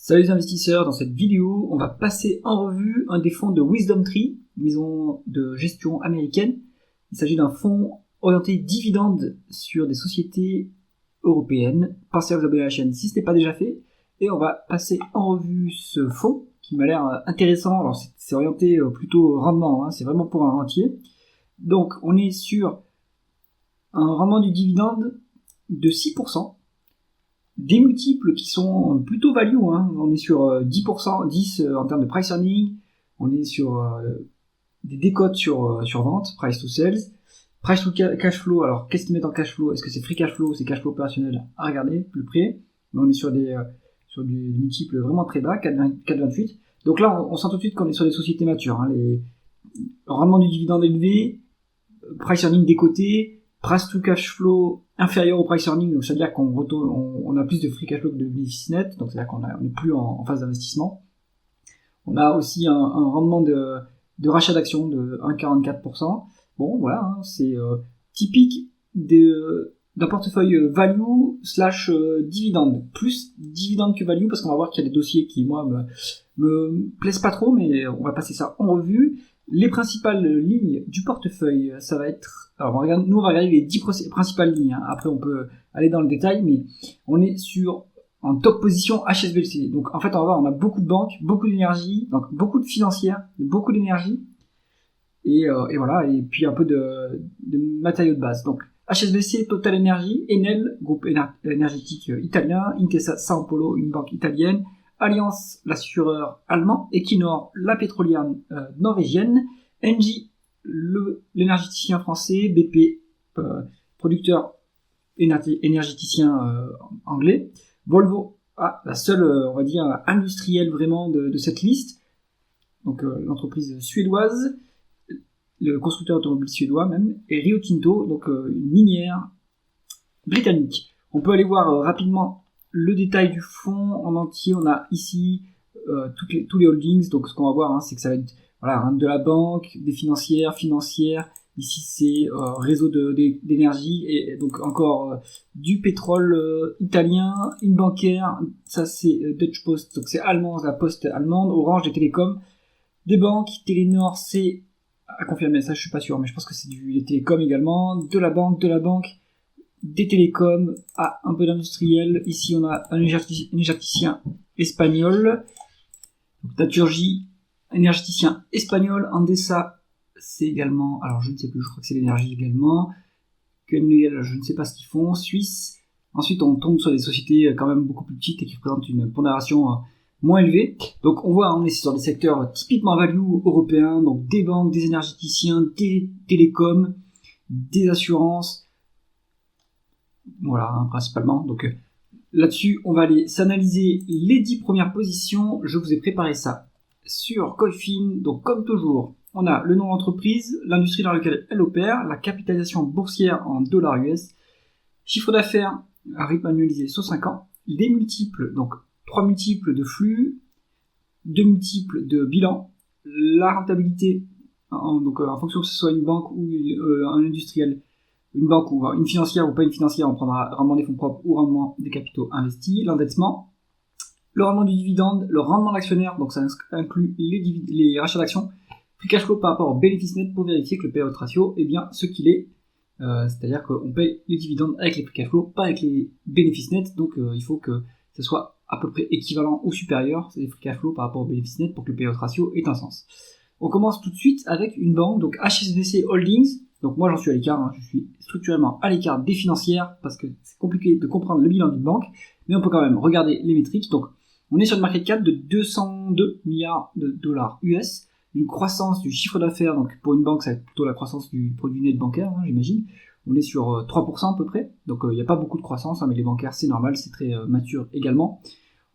Salut les investisseurs, dans cette vidéo, on va passer en revue un des fonds de WisdomTree, maison de gestion américaine. Il s'agit d'un fonds orienté dividende sur des sociétés européennes. Pensez à vous abonner à la chaîne si ce n'est pas déjà fait. Et on va passer en revue ce fonds qui m'a l'air intéressant. Alors c'est orienté plutôt rendement, c'est vraiment pour un rentier. Donc on est sur un rendement du dividende de 6%. Des multiples qui sont plutôt value, on est sur 10%, 10 en termes de price earning, on est sur des décotes sur vente, price to sales, price to cash flow. Alors qu'est-ce qu'ils mettent en cash flow? Est-ce que c'est free cash flow, c'est cash flow opérationnel? À regarder plus près, mais on est sur des multiples vraiment très bas, 4,28. Donc là on sent tout de suite qu'on est sur des sociétés matures, les rendements du dividende élevé, price earning décoté, price to cash flow inférieur au price earning, donc c'est-à-dire qu'on a plus de free cash flow que de bénéfice net, donc c'est-à-dire qu'on n'est plus en phase d'investissement. On a aussi un rendement de rachat d'actions de 1,44%. Bon, voilà, c'est typique d'un portefeuille value / dividende, plus dividende que value, parce qu'on va voir qu'il y a des dossiers qui, moi, me plaisent pas trop, mais on va passer ça en revue. Les principales lignes du portefeuille, ça va être... Alors, nous, on va regarder les 10 principales lignes. Après, on peut aller dans le détail, mais on est en top position HSBC. Donc, en fait, on va voir, on a beaucoup de banques, beaucoup d'énergie, donc beaucoup de financières, beaucoup d'énergie, et voilà, et puis un peu de matériaux de base. Donc, HSBC, Total Energy, Enel, groupe énergétique italien, Intesa Sanpaolo, une banque italienne, Allianz, l'assureur allemand, Equinor, la pétrolière norvégienne, Engie, l'énergéticien français, BP, producteur énergéticien anglais, Volvo, la seule, on va dire, industrielle vraiment de cette liste, donc l'entreprise suédoise, le constructeur automobile suédois même, et Rio Tinto, donc une minière britannique. On peut aller voir rapidement le détail du fonds en entier. On a ici tous les holdings. Donc ce qu'on va voir, c'est que ça va être de la banque, des financières. Ici c'est réseau d'énergie et donc encore du pétrole italien, une bancaire. Ça c'est Deutsche Post, donc c'est allemand, la poste allemande, Orange, des télécoms, des banques, Telenor, c'est à confirmer, ça je suis pas sûr, mais je pense que c'est des télécoms également, de la banque, des télécoms, un peu d'industriel. Ici on a un énergéticien espagnol, donc Naturgy, énergéticien espagnol. Endesa, c'est également, alors je ne sais plus, je crois que c'est l'énergie également. Kenel, je ne sais pas ce qu'ils font, Suisse. Ensuite on tombe sur des sociétés quand même beaucoup plus petites et qui représentent une pondération moins élevée. Donc on voit, on est sur des secteurs typiquement value européens, donc des banques, des énergéticiens, des télécoms, des assurances. Voilà, principalement. Donc là-dessus, on va aller s'analyser les 10 premières positions. Je vous ai préparé ça sur Coifin. Donc comme toujours, on a le nom d'entreprise, l'industrie dans laquelle elle opère, la capitalisation boursière en dollars US, chiffre d'affaires à rythme annualisé sur 5 ans, les multiples, donc 3 multiples de flux, 2 multiples de bilan, la rentabilité, donc en fonction que ce soit une banque ou un industriel, une banque ou une financière ou pas une financière, on prendra rendement des fonds propres ou rendement des capitaux investis, l'endettement, le rendement du dividende, le rendement de l'actionnaire, donc ça inclut les rachats d'actions, free cash flow par rapport au bénéfice net pour vérifier que le payout ratio est bien ce qu'il est, c'est-à-dire qu'on paye les dividendes avec les free cash flow, pas avec les bénéfices nets, donc il faut que ce soit à peu près équivalent ou supérieur, c'est les free cash flow par rapport au bénéfice net pour que le payout ratio ait un sens. On commence tout de suite avec une banque, donc HSBC Holdings. Donc moi j'en suis à l'écart, je suis structurellement à l'écart des financières parce que c'est compliqué de comprendre le bilan d'une banque, mais on peut quand même regarder les métriques. Donc on est sur une market cap de 202 milliards de dollars US, une croissance du chiffre d'affaires, donc pour une banque c'est plutôt la croissance du produit net bancaire, j'imagine. On est sur 3% à peu près, donc il n'y a pas beaucoup de croissance, mais les bancaires c'est normal, c'est très mature également.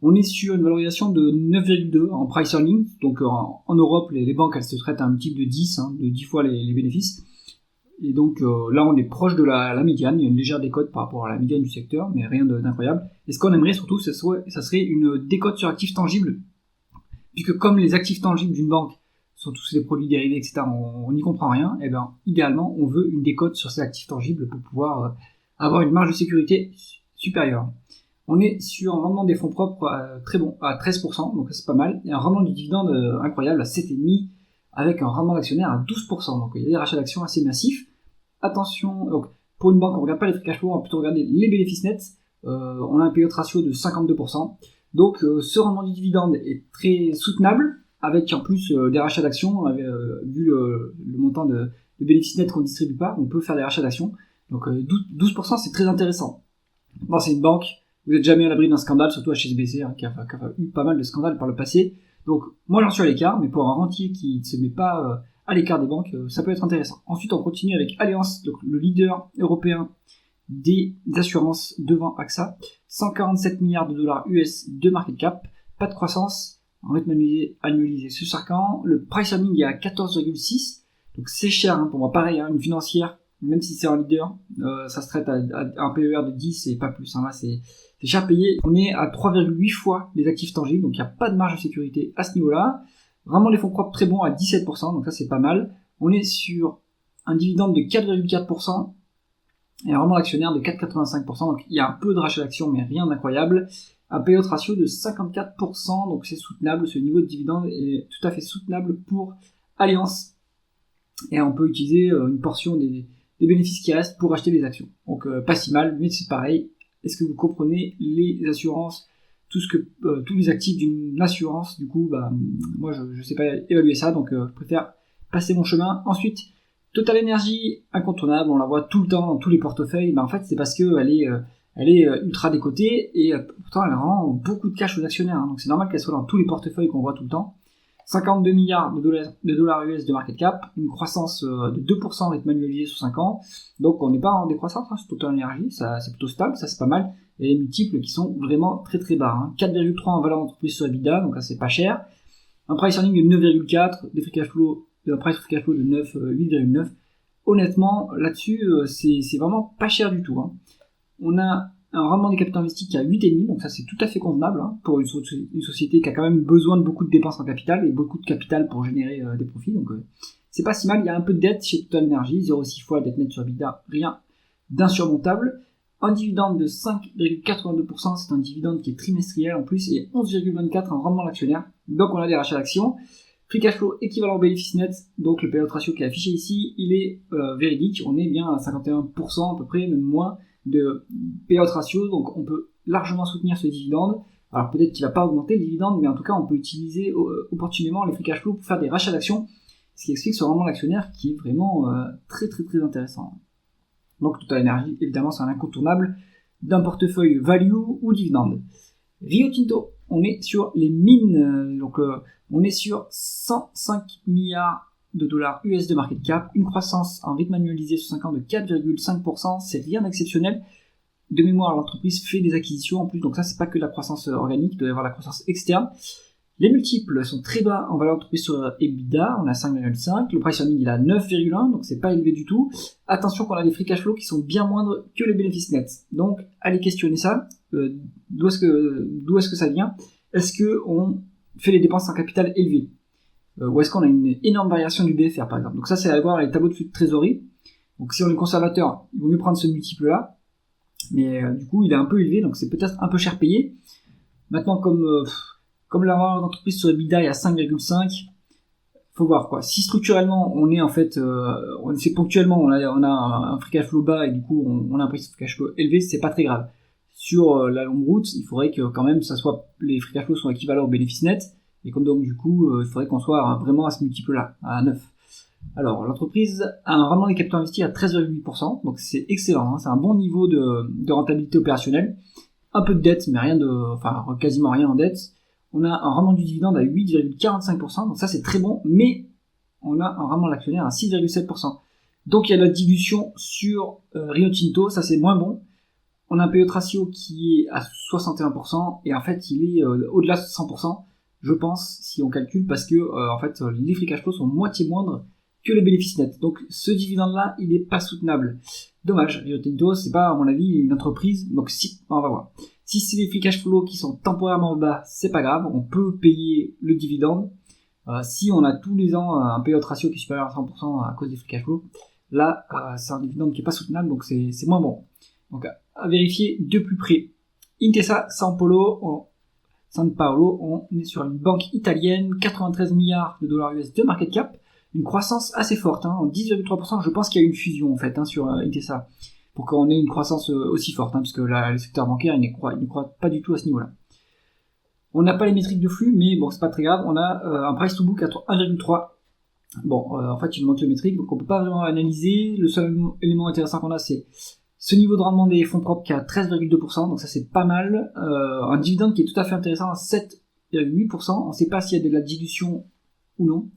On est sur une valorisation de 9,2 en price earning, donc en Europe les banques elles se traitent à un multiple de 10, de 10 fois les bénéfices. Et donc là on est proche de la médiane, il y a une légère décote par rapport à la médiane du secteur, mais rien d'incroyable. Et ce qu'on aimerait surtout, ça serait une décote sur actifs tangibles, puisque comme les actifs tangibles d'une banque sont tous des produits dérivés, etc., on n'y comprend rien, et bien idéalement on veut une décote sur ces actifs tangibles pour pouvoir avoir une marge de sécurité supérieure. On est sur un rendement des fonds propres très bon, à 13%, donc c'est pas mal, et un rendement du dividende incroyable à 7,5%, avec un rendement d'actionnaire à 12%, donc il y a des rachats d'actions assez massifs. Attention, donc pour une banque, on regarde pas les free cash flow, on va plutôt regarder les bénéfices nets. On a un payout ratio de 52%, donc ce rendement du dividende est très soutenable, avec en plus des rachats d'actions, vu le montant de bénéfices nets qu'on distribue pas, on peut faire des rachats d'actions, donc 12% c'est très intéressant. Bon, c'est une banque, vous n'êtes jamais à l'abri d'un scandale, surtout HSBC, qui a eu pas mal de scandales par le passé. Donc, moi j'en suis à l'écart, mais pour un rentier qui ne se met pas à l'écart des banques, ça peut être intéressant. Ensuite, on continue avec Allianz, donc le leader européen des assurances devant AXA. 147 milliards de dollars US de market cap, pas de croissance, en rythme annualisé sur 5 ans. Le price earning est à 14,6, donc c'est cher pour moi. Pareil, une financière, même si c'est un leader, ça se traite à un PER de 10 et pas plus. Là, c'est cher payé. On est à 3,8 fois les actifs tangibles, donc il n'y a pas de marge de sécurité à ce niveau-là. Vraiment les fonds propres très bons à 17%, donc ça c'est pas mal. On est sur un dividende de 4,4% et un rendement d'actionnaire de 4,85%, donc il y a un peu de rachat d'actions, mais rien d'incroyable. Un payout ratio de 54%, donc c'est soutenable, ce niveau de dividende est tout à fait soutenable pour Allianz. Et on peut utiliser une portion des bénéfices qui restent pour acheter des actions. Donc pas si mal, mais c'est pareil. Est-ce que vous comprenez les assurances, tous les actifs d'une assurance? Du coup, moi je sais pas évaluer ça, donc je préfère passer mon chemin. Ensuite, Total Energy, incontournable, on la voit tout le temps dans tous les portefeuilles. En fait, c'est parce que elle est ultra décotée et pourtant elle rend beaucoup de cash aux actionnaires. Donc c'est normal qu'elle soit dans tous les portefeuilles qu'on voit tout le temps. 52 milliards de dollars US de market cap, une croissance de 2% rythme annualisé sur 5 ans. Donc on n'est pas en décroissance sur Total Energy, ça c'est plutôt stable, ça c'est pas mal. Et les multiples qui sont vraiment très très bas. 4,3 en valeur d'entreprise sur EBITDA, donc ça c'est pas cher. Un price earning de 9,4, des free cash flow, un price free cash flow de 8,9. Honnêtement, là-dessus, c'est vraiment pas cher du tout. On a un rendement des capitaux investis qui est à 8,5, donc ça c'est tout à fait convenable pour une société qui a quand même besoin de beaucoup de dépenses en capital et beaucoup de capital pour générer des profits. Donc c'est pas si mal. Il y a un peu de dette chez Total Energy, 0,6 fois dette nette sur EBITDA, rien d'insurmontable. Un dividende de 5,82%, c'est un dividende qui est trimestriel en plus, et 11,24 en rendement d'actionnaire. Donc on a des rachats d'actions. Free cash flow équivalent au bénéfice net, donc le payout ratio qui est affiché ici, il est véridique. On est bien à 51% à peu près, même moins, de payout ratio, donc on peut largement soutenir ce dividende. Alors peut-être qu'il va pas augmenter le dividende, mais en tout cas on peut utiliser opportunément les free cash flow pour faire des rachats d'actions, ce qui explique ce rendement d'actionnaire qui est vraiment très très très intéressant. Donc Total Energy, évidemment, c'est un incontournable d'un portefeuille value ou dividende. Rio Tinto, on est sur les mines, on est sur 105 milliards de dollars US de market cap, une croissance en rythme annualisé sur 5 ans de 4,5%, c'est rien d'exceptionnel. De mémoire, l'entreprise fait des acquisitions en plus, donc ça c'est pas que la croissance organique, il doit y avoir la croissance externe. Les multiples sont très bas en valeur d'entreprise sur EBITDA, on a 5,5, le price earning il a 9,1, donc c'est pas élevé du tout. Attention qu'on a des free cash flow qui sont bien moindres que les bénéfices nets. Donc allez questionner ça, d'où est-ce que ça vient? Est-ce que on fait les dépenses en capital élevées? Ou est-ce qu'on a une énorme variation du BFR par exemple? Donc ça c'est à voir les tableaux de flux de trésorerie. Donc si on est conservateur, il vaut mieux prendre ce multiple là, mais du coup il est un peu élevé, donc c'est peut-être un peu cher payé. Maintenant comme la valeur d'entreprise sur EBITDA est à 5,5, faut voir quoi. Si structurellement on est en fait, c'est ponctuellement, on a un free cash flow bas et du coup on a un prix de free cash flow élevé, c'est pas très grave. Sur la longue route, il faudrait que quand même les free cash flow sont équivalents aux bénéfices nets et comme donc du coup il faudrait qu'on soit vraiment à ce multiple là, à 9. Alors l'entreprise a un rendement des capitaux investis à 13,8%, donc c'est excellent, c'est un bon niveau de rentabilité opérationnelle. Un peu de dette, mais quasiment rien en dette. On a un rendement du dividende à 8,45%, donc ça c'est très bon, mais on a un rendement de l'actionnaire à 6,7%. Donc il y a de la dilution sur Rio Tinto, ça c'est moins bon. On a un payout ratio qui est à 61%, et en fait il est au-delà de 100%, je pense, si on calcule, parce que les free cash flow sont moitié moindres que les bénéfices nets. Donc ce dividende-là, il n'est pas soutenable. Dommage, Rio Tinto, c'est pas à mon avis une entreprise, donc on va voir. Si c'est les free cash flow qui sont temporairement bas, c'est pas grave, on peut payer le dividende. Si on a tous les ans un payout ratio qui est supérieur à 100% à cause des free cash flow, là c'est un dividende qui est pas soutenable, donc c'est moins bon. Donc à vérifier de plus près. Intesa San Paolo, on est sur une banque italienne, 93 milliards de dollars US de market cap, une croissance assez forte, en 10,3%. Je pense qu'il y a une fusion en fait sur Intesa pour qu'on ait une croissance aussi forte, puisque le secteur bancaire il ne croit pas du tout à ce niveau-là. On n'a pas les métriques de flux, mais bon, c'est pas très grave. On a un price to book à 1,3. Bon, en fait, il nous manque les métriques, donc on peut pas vraiment analyser. Le seul élément intéressant qu'on a, c'est ce niveau de rendement des fonds propres qui est à 13,2%, donc ça c'est pas mal. Un dividende qui est tout à fait intéressant à 7,8%. On sait pas s'il y a de la dilution ou non.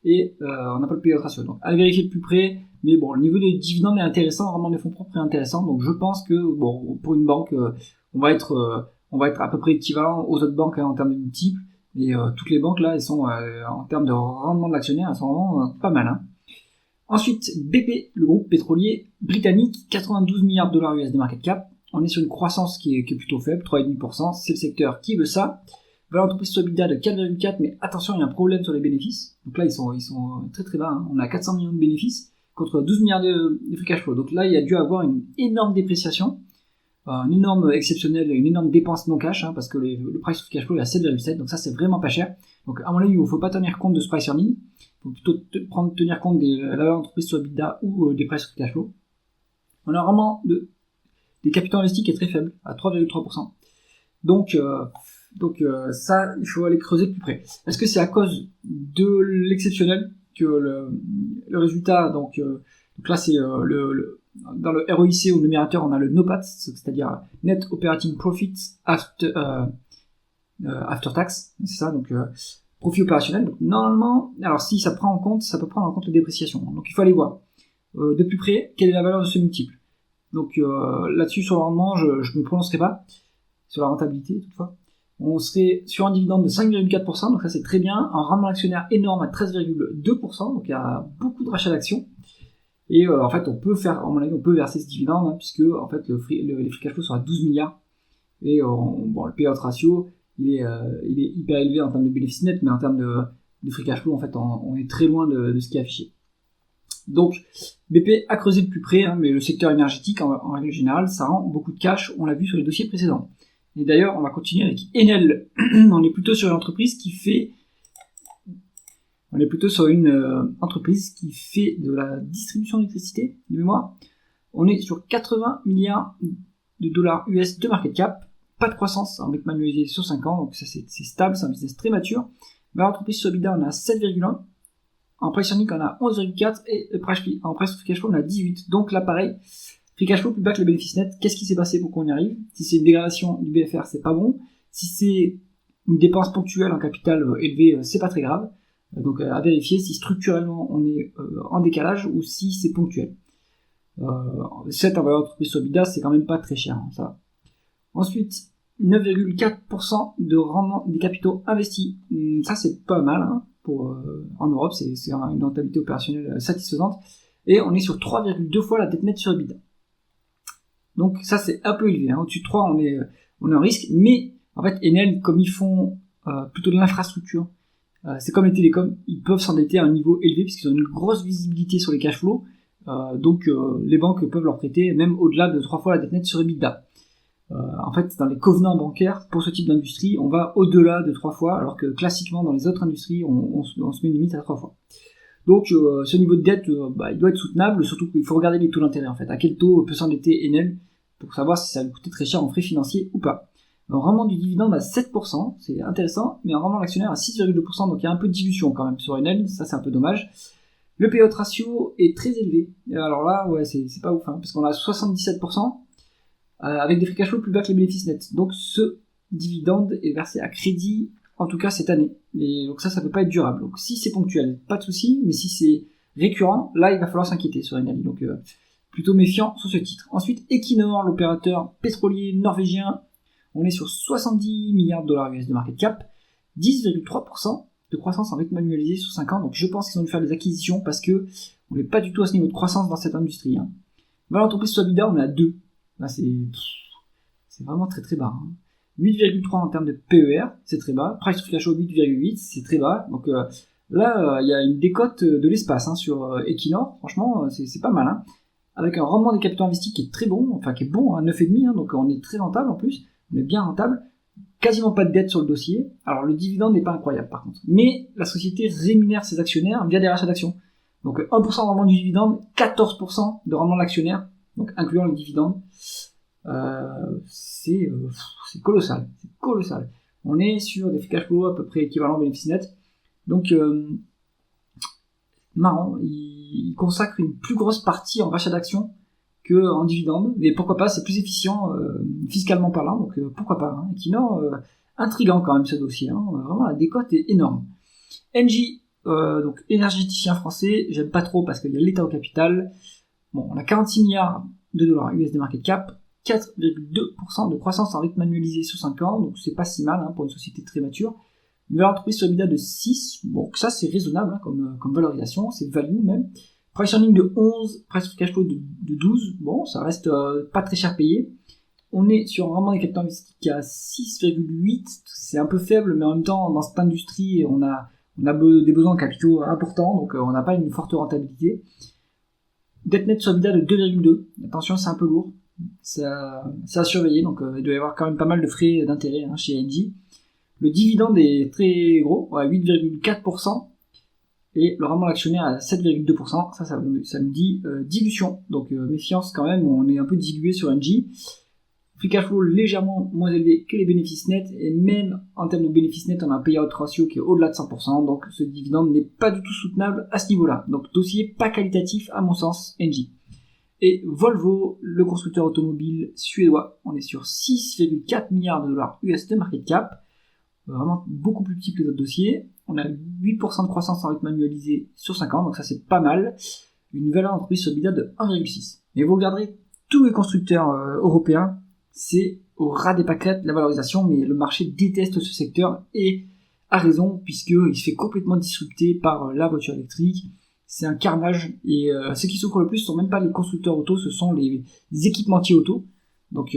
Et on n'a pas le payout ratio. Donc à vérifier de plus près. Mais bon, le niveau des dividendes est intéressant, le rendement des fonds propres est intéressant. Donc je pense que bon, pour une banque, on va être à peu près équivalent aux autres banques en termes de multiples. Et toutes les banques là, elles sont en termes de rendement de l'actionnaire, elles sont vraiment pas mal. Ensuite, BP, le groupe pétrolier britannique, 92 milliards de dollars US de market cap. On est sur une croissance qui est plutôt faible, 3,5%. C'est le secteur qui veut ça. Valeur d'entreprise sur EBITDA de 4,4, mais attention, il y a un problème sur les bénéfices. Donc là, ils sont très très bas. On a 400 millions de bénéfices contre 12 milliards de free cash flow. Donc là, il y a dû avoir une énorme dépréciation, un énorme exceptionnel, une énorme dépense non cash, parce que le price of cash flow est à 7,7, donc ça c'est vraiment pas cher. Donc à mon avis, il ne faut pas tenir compte de ce price earning, il faut plutôt tenir compte de la valeur d'entreprise sur EBITDA ou des price of cash flow. On a vraiment des capitaux investis qui est très faible, à 3,3%. Donc ça, il faut aller creuser de plus près. Est-ce que c'est à cause de l'exceptionnel que le résultat, donc là c'est dans le ROIC au numérateur, on a le NOPAT, c'est-à-dire Net Operating Profit After Tax, c'est ça, donc profit opérationnel. Donc, normalement, alors si ça peut prendre en compte la dépréciation. Donc il faut aller voir de plus près quelle est la valeur de ce multiple. Donc là-dessus, sur le rendement, je ne me prononcerai pas, sur la rentabilité toutefois. On serait sur un dividende de 5,4%, donc ça c'est très bien, un rendement actionnaire énorme à 13,2%, donc il y a beaucoup de rachats d'actions. Et en fait, on peut verser ce dividende, puisque en fait les free cash flow sont à 12 milliards. Et le payout ratio, il est hyper élevé en termes de bénéfices nets, mais en termes de free cash flow, en fait, on est très loin de ce qui est affiché. Donc, BP a creusé de plus près, mais le secteur énergétique, en règle générale, ça rend beaucoup de cash, on l'a vu sur les dossiers précédents. Et d'ailleurs, on va continuer avec Enel. On est plutôt sur une entreprise qui fait de la distribution d'électricité, de mémoire. On est sur 80 milliards de dollars US de market cap, pas de croissance, avec manualisé sur 5 ans, donc ça c'est stable, c'est un business très mature. Valeur d'entreprise sur EBITDA, on a 7,1. En price earning, on a 11,4 et en price free cash flow, on a 18. Donc là, pareil, free cash flow plus bas que le bénéfice net. Qu'est-ce qui s'est passé pour qu'on y arrive? Si c'est une dégradation du BFR, c'est pas bon. Si c'est une dépense ponctuelle en capital élevé, c'est pas très grave. Donc à vérifier si structurellement on est en décalage ou si c'est ponctuel. 7 en valeur d'entreprise sur EBITDA, c'est quand même pas très cher, ça va. Ensuite, 9,4% de rendement des capitaux investis. Ça c'est pas mal, en Europe, c'est une rentabilité opérationnelle satisfaisante. Et on est sur 3,2 fois la dette nette sur EBITDA. Donc ça c'est un peu élevé. Au-dessus de 3, on est en risque. Mais en fait, Enel, comme ils font plutôt de l'infrastructure, c'est comme les télécoms, ils peuvent s'endetter à un niveau élevé puisqu'ils ont une grosse visibilité sur les cash flows. Donc les banques peuvent leur prêter même au-delà de 3 fois la dette nette sur EBITDA. En fait, dans les covenants bancaires, pour ce type d'industrie, on va au-delà de 3 fois, alors que classiquement, dans les autres industries, on se met une limite à 3 fois. Donc, ce niveau de dette, il doit être soutenable, surtout qu'il faut regarder les taux d'intérêt, en fait. À quel taux peut s'endetter Enel, pour savoir si ça va coûter très cher en frais financiers ou pas. Un rendement du dividende à 7%, c'est intéressant, mais un rendement d'actionnaire à 6,2%, donc il y a un peu de dilution quand même sur Enel, ça c'est un peu dommage. Le payout ratio est très élevé. Alors là, ouais, c'est pas ouf, parce qu'on a 77%, avec des free cash flow plus bas que les bénéfices nets. Donc ce dividende est versé à crédit, en tout cas cette année. Et donc ça peut pas être durable. Donc si c'est ponctuel, pas de souci, mais si c'est récurrent, là il va falloir s'inquiéter sur Enel. Donc plutôt méfiant sur ce titre. Ensuite, Equinor, l'opérateur pétrolier norvégien, on est sur 70 milliards de dollars US de market cap, 10,3% de croissance en rythme annualisé sur 5 ans. Donc je pense qu'ils ont dû faire des acquisitions parce que on n'est pas du tout à ce niveau de croissance dans cette industrie. Valeur d'entreprise sur EBITDA, on est à 2. Là, c'est vraiment très très bas. 8,3 en termes de PER, c'est très bas. Price to free cash flow 8,8, c'est très bas. Donc là, il y a une décote de l'espace sur Equinor. Franchement, c'est pas mal. Avec un rendement des capitaux investis qui est très bon, enfin qui est bon, 9,5, donc on est très rentable en plus. on est bien rentable, quasiment pas de dette sur le dossier. Alors le dividende n'est pas incroyable par contre, mais la société rémunère ses actionnaires via des rachats d'actions. Donc 1% de rendement du dividende, 14% de rendement de l'actionnaire, donc incluant le dividende. C'est colossal, c'est colossal. On est sur des free cash flow à peu près équivalent bénéfice net. Donc marrant, il consacre une plus grosse partie en rachat d'actions que en dividende, mais pourquoi pas, c'est plus efficient fiscalement parlant, donc pourquoi pas. Hein. Equinor, intriguant quand même ce dossier, hein. Vraiment la décote est énorme. Engie, donc énergéticien français, j'aime pas trop parce qu'il y a l'État au capital. Bon, on a 46 milliards de dollars USD market cap, 4,2% de croissance en rythme annualisé sur 5 ans, donc c'est pas si mal hein, pour une société très mature. Une valeur entreprise sur EBITDA de 6, bon ça c'est raisonnable hein, comme valorisation, c'est value même. Price earning de 11, price cash flow de 12, bon ça reste pas très cher payé. On est sur un rendement des capitaux investis qui est à 6,8, c'est un peu faible, mais en même temps dans cette industrie on a des besoins en capitaux importants, donc on n'a pas une forte rentabilité. Dette nette sur EBITDA de 2,2, attention c'est un peu lourd, ça à surveiller, donc il doit y avoir quand même pas mal de frais d'intérêt hein, chez Engie. Le dividende est très gros, à 8,4%, et le rendement d'actionnaire à 7,2%, ça me dit dilution, donc méfiance quand même, on est un peu dilué sur Engie. Free cash flow légèrement moins élevé que les bénéfices nets, et même en termes de bénéfices nets, on a un payout ratio qui est au-delà de 100%, donc ce dividende n'est pas du tout soutenable à ce niveau-là. Donc dossier pas qualitatif à mon sens, Engie. Et Volvo, le constructeur automobile suédois, on est sur 6,4 milliards de dollars USD market cap, vraiment beaucoup plus petit que les autres dossiers. On a 8% de croissance en rythme annualisé sur 5 ans, donc ça c'est pas mal. Une valeur entreprise sur EBITDA de 1,6. Mais vous regarderez tous les constructeurs européens, c'est au ras des pâquerettes la valorisation, mais le marché déteste ce secteur et a raison puisqu'il se fait complètement disrupter par la voiture électrique. C'est un carnage et ceux qui souffrent le plus sont même pas les constructeurs auto, ce sont les équipementiers auto. Donc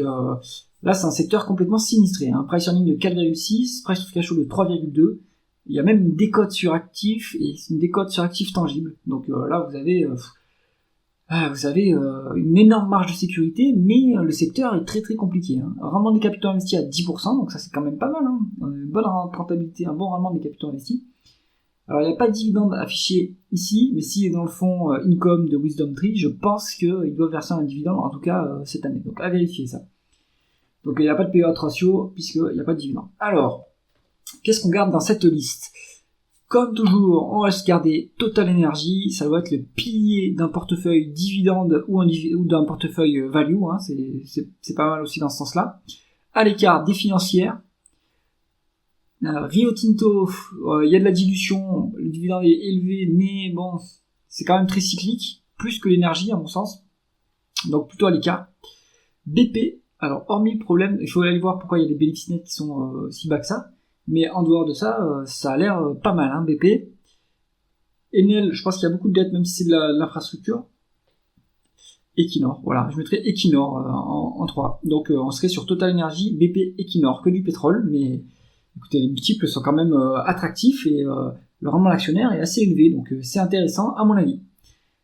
là c'est un secteur complètement sinistré. Hein. Price earning de 4,6, price to cash flow de 3,2. Il y a même une décote sur actif et une décote sur actif tangible. Donc là vous avez une énorme marge de sécurité, mais le secteur est très très compliqué. Hein. Rendement des capitaux investis à 10%, donc ça c'est quand même pas mal. Hein. Une bonne rentabilité, un bon rendement des capitaux investis. Alors il n'y a pas de dividende affiché ici, mais s'il est dans le fonds income de WisdomTree, je pense qu'il doit verser un dividende, en tout cas cette année. Donc à vérifier ça. Donc il n'y a pas de payout ratio puisqu'il n'y a pas de dividende. Alors, qu'est-ce qu'on garde dans cette liste ? Comme toujours, on va se garder Total Energy, ça doit être le pilier d'un portefeuille dividende ou d'un portefeuille value, hein, c'est pas mal aussi dans ce sens-là. À l'écart des financières, Rio Tinto, il y a de la dilution, le dividende est élevé, mais bon, c'est quand même très cyclique, plus que l'énergie à mon sens, donc plutôt à l'écart. BP, alors hormis le problème, il faut aller voir pourquoi il y a des bénéfices nets qui sont si bas que ça, mais en dehors de ça, ça a l'air pas mal, hein, BP. Enel, je pense qu'il y a beaucoup de dettes, même si c'est de l'infrastructure. Equinor, voilà, je mettrais Equinor en 3. Donc on serait sur Total Energy, BP, Equinor, que du pétrole, mais écoutez, les multiples sont quand même attractifs et le rendement d'actionnaire est assez élevé, donc c'est intéressant à mon avis.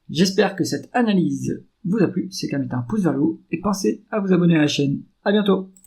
J'espère que cette analyse vous a plu, c'est qu'à mettre un pouce vers le haut et pensez à vous abonner à la chaîne. À bientôt.